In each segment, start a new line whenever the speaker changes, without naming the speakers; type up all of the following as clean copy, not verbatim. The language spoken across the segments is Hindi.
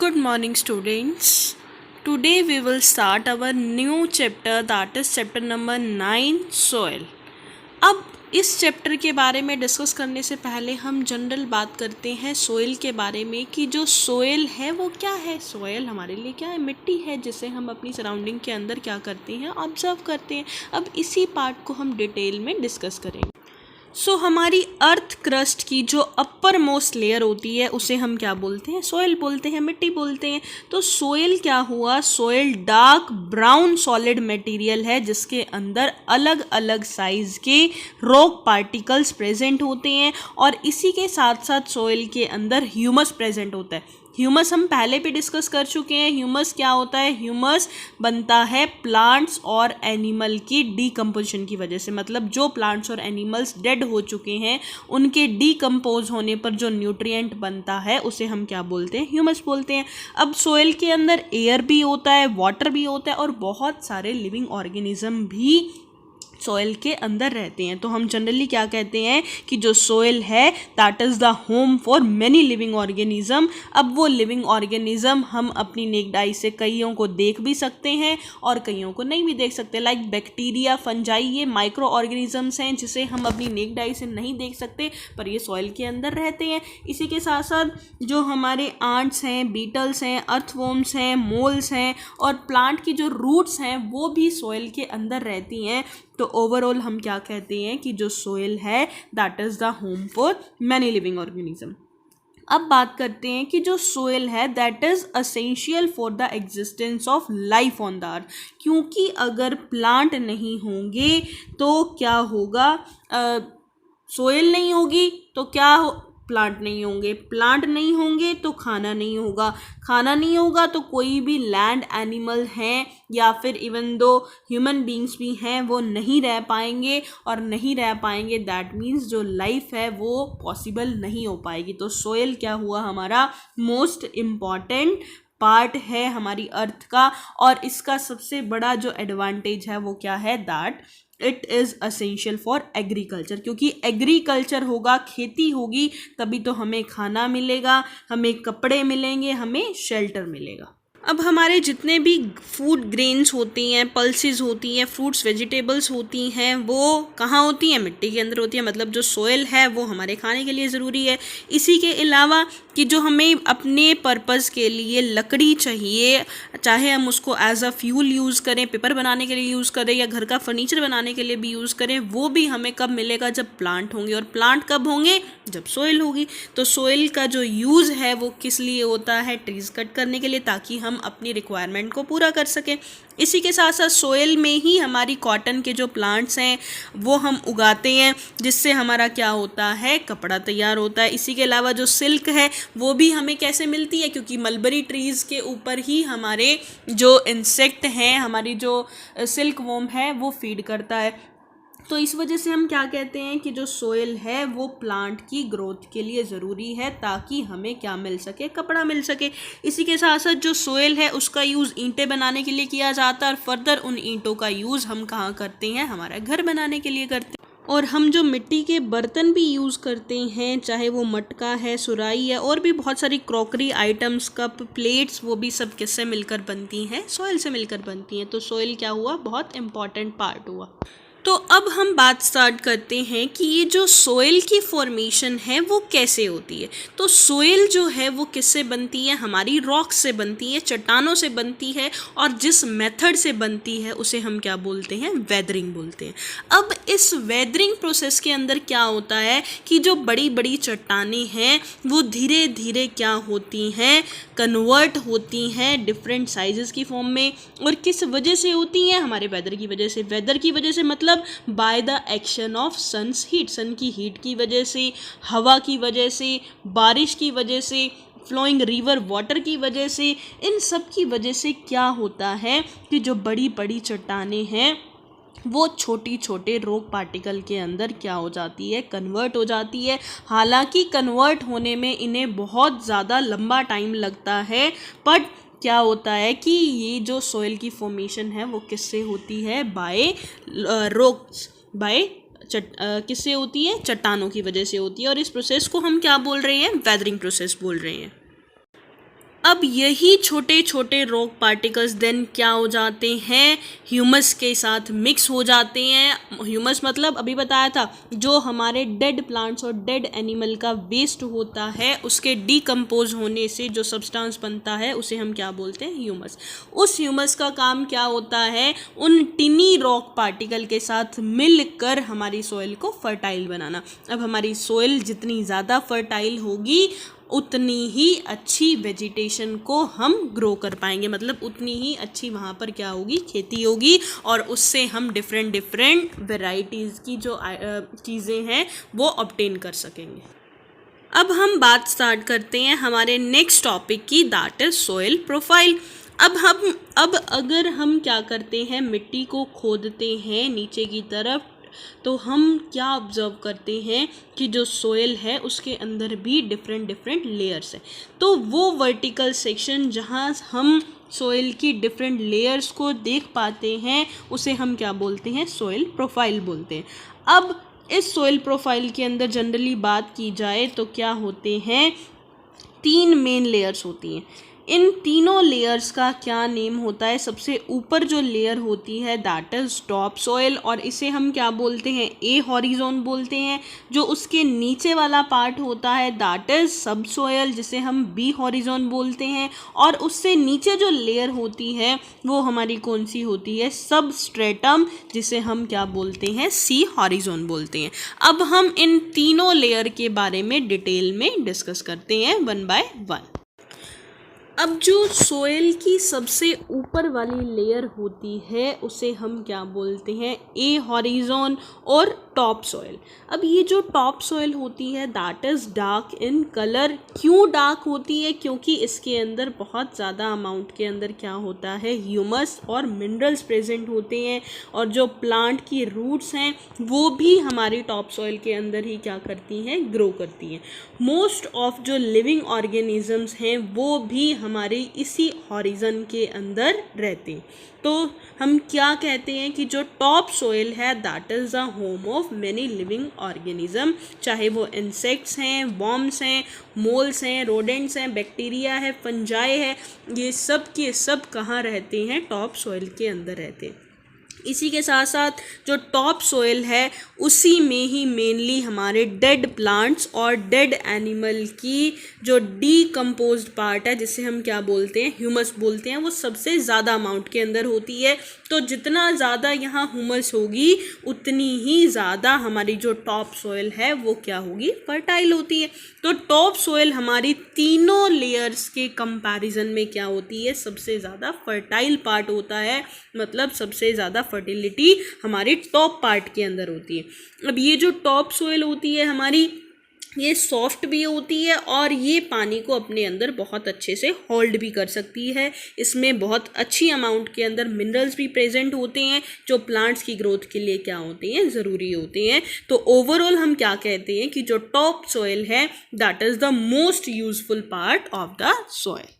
Good morning, students. Today we will start our new chapter, that is chapter number 9, soil. अब इस चैप्टर के बारे में डिस्कस करने से पहले हम जनरल बात करते हैं सोइल के बारे में कि जो सोइल है वो क्या है। सोइल हमारे लिए क्या है? मिट्टी है जिसे हम अपनी सराउंडिंग के अंदर क्या करते हैं? ऑब्जर्व करते हैं। अब इसी पार्ट को हम डिटेल में डिस्कस करेंगे। हमारी अर्थ क्रस्ट की जो अपर मोस्ट लेयर होती है उसे हम क्या बोलते हैं? सोइल बोलते हैं, मिट्टी बोलते हैं। तो सोइल क्या हुआ? Soil dark brown solid material है जिसके अंदर अलग अलग साइज के रॉक पार्टिकल्स प्रेजेंट होते हैं और इसी के साथ साथ सोइल के अंदर ह्यूमस प्रेजेंट होता है। ह्यूमस हम पहले भी डिस्कस कर चुके हैं। ह्यूमस क्या होता है? ह्यूमस बनता है प्लांट्स और एनिमल की डीकम्पोजिशन की वजह से, मतलब जो प्लांट्स और एनिमल्स डेड हो चुके हैं उनके डीकम्पोज होने पर जो न्यूट्रिएंट बनता है उसे हम क्या बोलते हैं? ह्यूमस बोलते हैं। अब सोइल के अंदर एयर भी होता है, वाटर भी होता है और बहुत सारे लिविंग ऑर्गेनिज्म भी सोइल के अंदर रहते हैं। तो हम जनरली क्या कहते हैं कि जो सोइल है that is the home for many living organism. अब वो लिविंग ऑर्गेनिज्म हम अपनी नेक्ड आई से कईयों को देख भी सकते हैं और कईयों को नहीं भी देख सकते। लाइक बैक्टीरिया, फंजाई, ये माइक्रो ऑर्गेनिजम्स हैं जिसे हम अपनी नेक्ड आई से नहीं देख सकते पर ये सोइल के अंदर रहते हैं। इसी के साथ साथ जो हमारे आंट्स हैं, बीटल्स हैं, अर्थवॉर्म्स हैं, मोल्स हैं और प्लांट की जो रूट्स हैं वो भी सोइल के अंदर रहती हैं। तो ओवरऑल हम क्या कहते हैं कि जो सोइल है that is the home for many living organism. अब बात करते हैं कि जो सोइल है that is essential for the existence of life on the earth, क्योंकि अगर प्लांट नहीं होंगे तो क्या होगा? सोइल नहीं होगी तो क्या प्लांट नहीं होंगे, प्लांट नहीं होंगे तो खाना नहीं होगा, खाना नहीं होगा तो कोई भी लैंड एनिमल हैं या फिर इवन दो ह्यूमन बींग्स भी हैं वो नहीं रह पाएंगे और नहीं रह पाएंगे दैट मीन्स जो लाइफ है वो पॉसिबल नहीं हो पाएगी। तो सोइल क्या हुआ? हमारा मोस्ट इम्पॉर्टेंट पार्ट है हमारी अर्थ का और इसका सबसे बड़ा जो एडवांटेज है वो क्या है? That it is essential for agriculture, क्योंकि एग्रीकल्चर होगा, खेती होगी तभी तो हमें खाना मिलेगा, हमें कपड़े मिलेंगे, हमें शेल्टर मिलेगा। अब हमारे जितने भी फूड ग्रेन्स होती हैं, पल्सेस होती हैं, फ्रूट्स वेजिटेबल्स होती हैं वो कहाँ होती हैं? मिट्टी के अंदर होती है। मतलब जो सोइल है वो हमारे खाने के लिए ज़रूरी है। इसी के अलावा कि जो हमें अपने पर्पज़ के लिए लकड़ी चाहिए, चाहे हम उसको एज अ फ्यूल यूज़ करें, पेपर बनाने के लिए यूज़ करें या घर का फर्नीचर बनाने के लिए भी यूज़ करें, वो भी हमें कब मिलेगा? जब प्लांट होंगे। और प्लांट कब होंगे? जब सोइल होगी। तो सोइल का जो यूज़ है वो किस लिए होता है? ट्रीज़ कट करने के लिए, ताकि हम अपनी रिक्वायरमेंट को पूरा कर सकें। इसी के साथ साथ सोइल में ही हमारी कॉटन के जो प्लांट्स हैं वो हम उगाते हैं जिससे हमारा क्या होता है? कपड़ा तैयार होता है। इसी के अलावा जो सिल्क है वो भी हमें कैसे मिलती है? क्योंकि मलबरी ट्रीज़ के ऊपर ही हमारे जो इंसेक्ट हैं, हमारी जो सिल्क वॉर्म है वो फीड करता है। तो इस वजह से हम क्या कहते हैं कि जो सोइल है वो प्लांट की ग्रोथ के लिए ज़रूरी है ताकि हमें क्या मिल सके? कपड़ा मिल सके। इसी के साथ साथ जो सोइल है उसका यूज़ ईंटें बनाने के लिए किया जाता है और फर्दर उन ईंटों का यूज़ हम कहाँ करते हैं? हमारा घर बनाने के लिए करते हैं। और हम जो मिट्टी के बर्तन भी यूज़ करते हैं, चाहे वो मटका है, सुराही है और भी बहुत सारी क्रॉकरी आइटम्स, कप, प्लेट्स, वो भी सब किससे मिलकर बनती हैं? सोइल से मिलकर बनती हैं। तो सोइल क्या हुआ? बहुत इम्पॉर्टेंट पार्ट हुआ। तो अब हम बात स्टार्ट करते हैं कि ये जो सोइल की फॉर्मेशन है वो कैसे होती है। तो सोइल जो है वो किससे बनती है? हमारी रॉक से बनती है, चट्टानों से बनती है और जिस मेथड से बनती है उसे हम क्या बोलते हैं? वेदरिंग बोलते हैं। अब इस वेदरिंग प्रोसेस के अंदर क्या होता है कि जो बड़ी बड़ी चट्टानें हैं वो धीरे धीरे क्या होती हैं? कन्वर्ट होती हैं डिफरेंट साइजेस की फॉर्म में। और किस वजह से होती हैं? हमारे वेदर की वजह से। वेदर की वजह से मतलब by the action of sun's heat, sun की हीट की वजह से, हवा की वजह से, बारिश की वजह से, फ्लोइंग रिवर वाटर की वजह से, इन सब की वजह से क्या होता है कि जो बड़ी बड़ी चट्टानें हैं वो छोटी छोटे रॉक पार्टिकल के अंदर क्या हो जाती है? कन्वर्ट हो जाती है। हालांकि कन्वर्ट होने में इन्हें बहुत ज़्यादा लंबा टाइम लगता है, बट क्या होता है कि ये जो सोइल की फॉर्मेशन है वो किससे होती है? बाय रॉक्स, बाय किससे होती है? चट्टानों की वजह से होती है। और इस प्रोसेस को हम क्या बोल रहे हैं? वेदरिंग प्रोसेस बोल रहे हैं। अब यही छोटे छोटे रॉक पार्टिकल्स देन क्या हो जाते हैं, ह्यूमस के साथ मिक्स हो जाते हैं। ह्यूमस मतलब अभी बताया था, जो हमारे डेड प्लांट्स और डेड एनिमल का वेस्ट होता है, उसके डीकम्पोज होने से जो सब्सटेंस बनता है उसे हम क्या बोलते हैं, ह्यूमस। उस ह्यूमस का काम क्या होता है, उन टिनी रॉक पार्टिकल के साथ मिलकर हमारी सॉइल को फर्टाइल बनाना। अब हमारी सॉइल जितनी ज़्यादा फर्टाइल होगी उतनी ही अच्छी वेजिटेशन को हम ग्रो कर पाएंगे, मतलब उतनी ही अच्छी वहाँ पर क्या होगी, खेती होगी, और उससे हम डिफरेंट वेराइटीज़ की जो चीज़ें हैं वो ऑब्टेन कर सकेंगे। अब हम बात स्टार्ट करते हैं हमारे नेक्स्ट टॉपिक की, दैट इज सॉइल प्रोफाइल। अब अगर हम क्या करते हैं, मिट्टी को खोदते हैं नीचे की तरफ, तो हम क्या ऑब्जर्व करते हैं कि जो सोयल है उसके अंदर भी डिफरेंट लेयर्स हैं। तो वो वर्टिकल सेक्शन जहाँ हम सोयल की डिफरेंट लेयर्स को देख पाते हैं उसे हम क्या बोलते हैं, सोयल प्रोफाइल बोलते हैं। अब इस सोयल प्रोफाइल के अंदर जनरली बात की जाए तो क्या होते हैं, 3 मेन लेयर्स होती हैं। इन तीनों लेयर्स का क्या नेम होता है, सबसे ऊपर जो लेयर होती है दैट इज़ टॉप सॉइल, और इसे हम क्या बोलते हैं, ए हॉरिजॉन बोलते हैं। जो उसके नीचे वाला पार्ट होता है दैट इज़ सब सॉइल, जिसे हम बी हॉरिजॉन बोलते हैं। और उससे नीचे जो लेयर होती है वो हमारी कौन सी होती है, सब स्ट्रेटम, जिसे हम क्या बोलते हैं, सी हॉरिजॉन बोलते हैं। अब हम इन तीनों लेयर के बारे में डिटेल में डिस्कस करते हैं वन बाय वन। अब जो सोयल की सबसे ऊपर वाली लेयर होती है उसे हम क्या बोलते हैं, ए हॉरिजॉन और टॉप सॉइल। अब ये जो टॉप सॉइल होती है that is dark in colour. क्यों डार्क होती है, क्योंकि इसके अंदर बहुत ज़्यादा अमाउंट के अंदर क्या होता है, ह्यूमस और मिनरल्स प्रेजेंट होते हैं, और जो प्लांट की रूट्स हैं वो भी हमारी टॉप सॉइल के अंदर ही क्या करती हैं, ग्रो करती हैं। मोस्ट ऑफ जो लिविंग ऑर्गेनिजम्स हैं वो भी हमारे इसी हॉरिजन के अंदर रहते हैं। तो हम क्या कहते हैं कि जो टॉप सोइल है that is the home of many living organism, चाहे वो इंसेक्ट्स हैं, वॉर्म्स हैं, मोल्स हैं, रोडेंट्स हैं, बैक्टीरिया है, फंजाई है, ये सब के सब कहाँ रहते हैं, टॉप सोइल के अंदर रहते हैं। इसी के साथ साथ जो टॉप सोइल है उसी में ही मेनली हमारे डेड प्लांट्स और डेड एनिमल की जो डीकम्पोज्ड पार्ट है, जिसे हम क्या बोलते हैं, ह्यूमस बोलते हैं, वो सबसे ज़्यादा अमाउंट के अंदर होती है। तो जितना ज़्यादा यहाँ ह्यूमस होगी उतनी ही ज़्यादा हमारी जो टॉप सोइल है वो क्या होगी, फर्टाइल होती है। तो टॉप सोइल हमारी तीनों लेयर्स के कंपैरिजन में क्या होती है, सबसे ज़्यादा फर्टाइल पार्ट होता है, मतलब सबसे ज़्यादा फर्टिलिटी हमारी टॉप पार्ट के अंदर होती है। अब ये जो टॉप सोइल होती है हमारी, ये सॉफ्ट भी होती है और ये पानी को अपने अंदर बहुत अच्छे से होल्ड भी कर सकती है। इसमें बहुत अच्छी अमाउंट के अंदर मिनरल्स भी प्रेजेंट होते हैं जो प्लांट्स की ग्रोथ के लिए क्या होते हैं, ज़रूरी होते हैं। तो ओवरऑल हम क्या कहते हैं कि जो टॉप सोइल है that is the most useful part of the soil.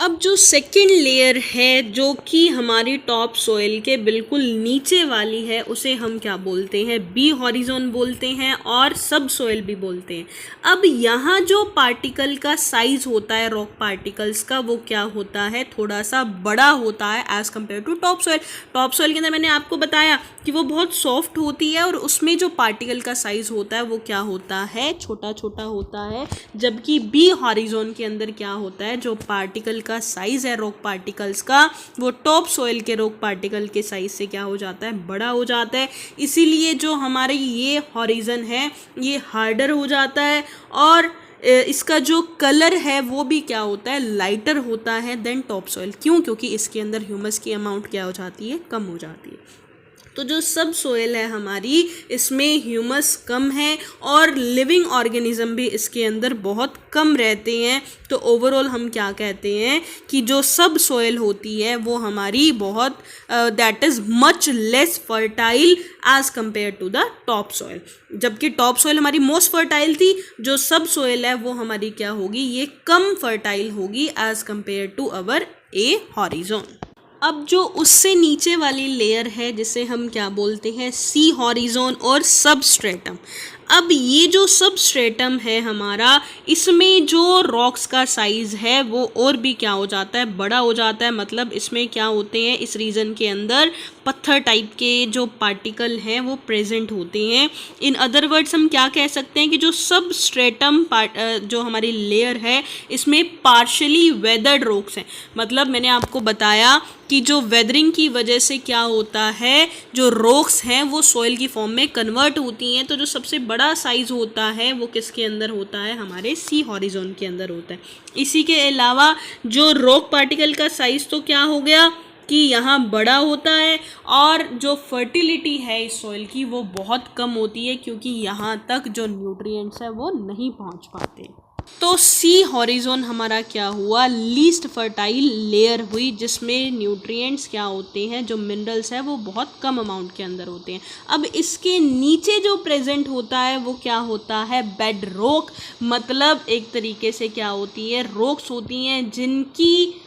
अब जो सेकेंड लेयर है जो कि हमारी टॉप सोइल के बिल्कुल नीचे वाली है उसे हम क्या बोलते हैं, बी हॉरिजॉन बोलते हैं और सब सोइल भी बोलते हैं। अब यहाँ जो पार्टिकल का साइज़ होता है रॉक पार्टिकल्स का वो क्या होता है, थोड़ा सा बड़ा होता है as compare to top soil. Top soil के अंदर मैंने आपको बताया कि वो बहुत सॉफ्ट होती है और उसमें जो पार्टिकल का साइज़ होता है वो क्या होता है, छोटा छोटा होता है। जबकि बी हॉरिजॉन के अंदर क्या होता है, जो पार्टिकल का साइज़ है रॉक पार्टिकल्स का वो टॉप सोइल के रॉक पार्टिकल के साइज़ से क्या हो जाता है, बड़ा हो जाता है। इसीलिए जो हमारे ये हॉरिजन है ये हार्डर हो जाता है और इसका जो कलर है वो भी क्या होता है, लाइटर होता है देन टॉप सोइल। क्यों, क्योंकि इसके अंदर ह्यूमस की अमाउंट क्या हो जाती है, कम हो जाती है। तो जो सब सोइल है हमारी इसमें ह्यूमस कम है और लिविंग ऑर्गेनिज्म भी इसके अंदर बहुत कम रहते हैं। तो ओवरऑल हम क्या कहते हैं कि जो सब सोइल होती है वो हमारी बहुत that is much less fertile as compare to the top soil. जबकि टॉप सोइल हमारी मोस्ट फर्टाइल थी, जो सब सोइल है वो हमारी क्या होगी, ये कम फर्टाइल होगी as compare to our A horizon. अब जो उससे नीचे वाली लेयर है जिसे हम क्या बोलते हैं, सी हॉरिजॉन और सबस्ट्रेटम। अब ये जो सबस्ट्रेटम है हमारा, इसमें जो रॉक्स का साइज़ है वो और भी क्या हो जाता है, बड़ा हो जाता है। मतलब इसमें क्या होते हैं, इस रीजन के अंदर पत्थर टाइप के जो पार्टिकल हैं वो प्रेजेंट होते हैं। इन अदर वर्ड्स हम क्या कह सकते हैं कि जो सबस्ट्रेटम जो हमारी लेयर है, इसमें पार्शली वेदर्ड रॉक्स हैं। मतलब मैंने आपको बताया कि जो वेदरिंग की वजह से क्या होता है, जो रॉक्स हैं वो सॉइल की फॉर्म में कन्वर्ट होती हैं। तो जो सबसे बड़ा साइज़ होता है वो किसके अंदर होता है, हमारे सी हॉरिजॉन के अंदर होता है। इसी के अलावा जो रॉक पार्टिकल का साइज़ तो क्या हो गया कि यहाँ बड़ा होता है, और जो फर्टिलिटी है इस सॉइल की वो बहुत कम होती है, क्योंकि यहाँ तक जो न्यूट्रिएंट्स है वो नहीं पहुँच पाते। तो सी हॉरिजॉन हमारा क्या हुआ, लीस्ट फर्टाइल लेयर हुई, जिसमें न्यूट्रिएंट्स क्या होते हैं, जो मिनरल्स है वो बहुत कम अमाउंट के अंदर होते हैं। अब इसके नीचे जो प्रेजेंट होता है वो क्या होता है, बेड रॉक। मतलब एक तरीके से क्या होती है, रॉक्स होती हैं जिनकी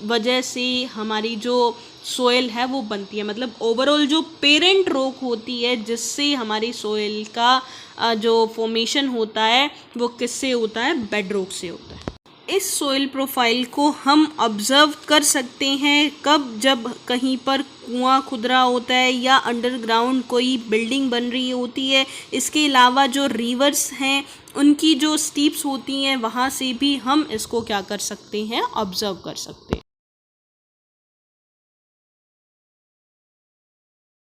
वजह से हमारी जो सोयल है वो बनती है। मतलब ओवरऑल जो पेरेंट रॉक होती है जिससे हमारी सोयल का जो फॉर्मेशन होता है वो किससे होता है, बेड रॉक से होता है। इस सोइल प्रोफाइल को हम ऑब्ज़र्व कर सकते हैं कब, जब कहीं पर कुआं खुद रहा होता है या अंडरग्राउंड कोई बिल्डिंग बन रही होती है। इसके अलावा जो रिवर्स हैं उनकी जो स्टीप्स होती हैं वहाँ से भी हम इसको क्या कर सकते हैं, ऑब्ज़र्व कर सकते हैं।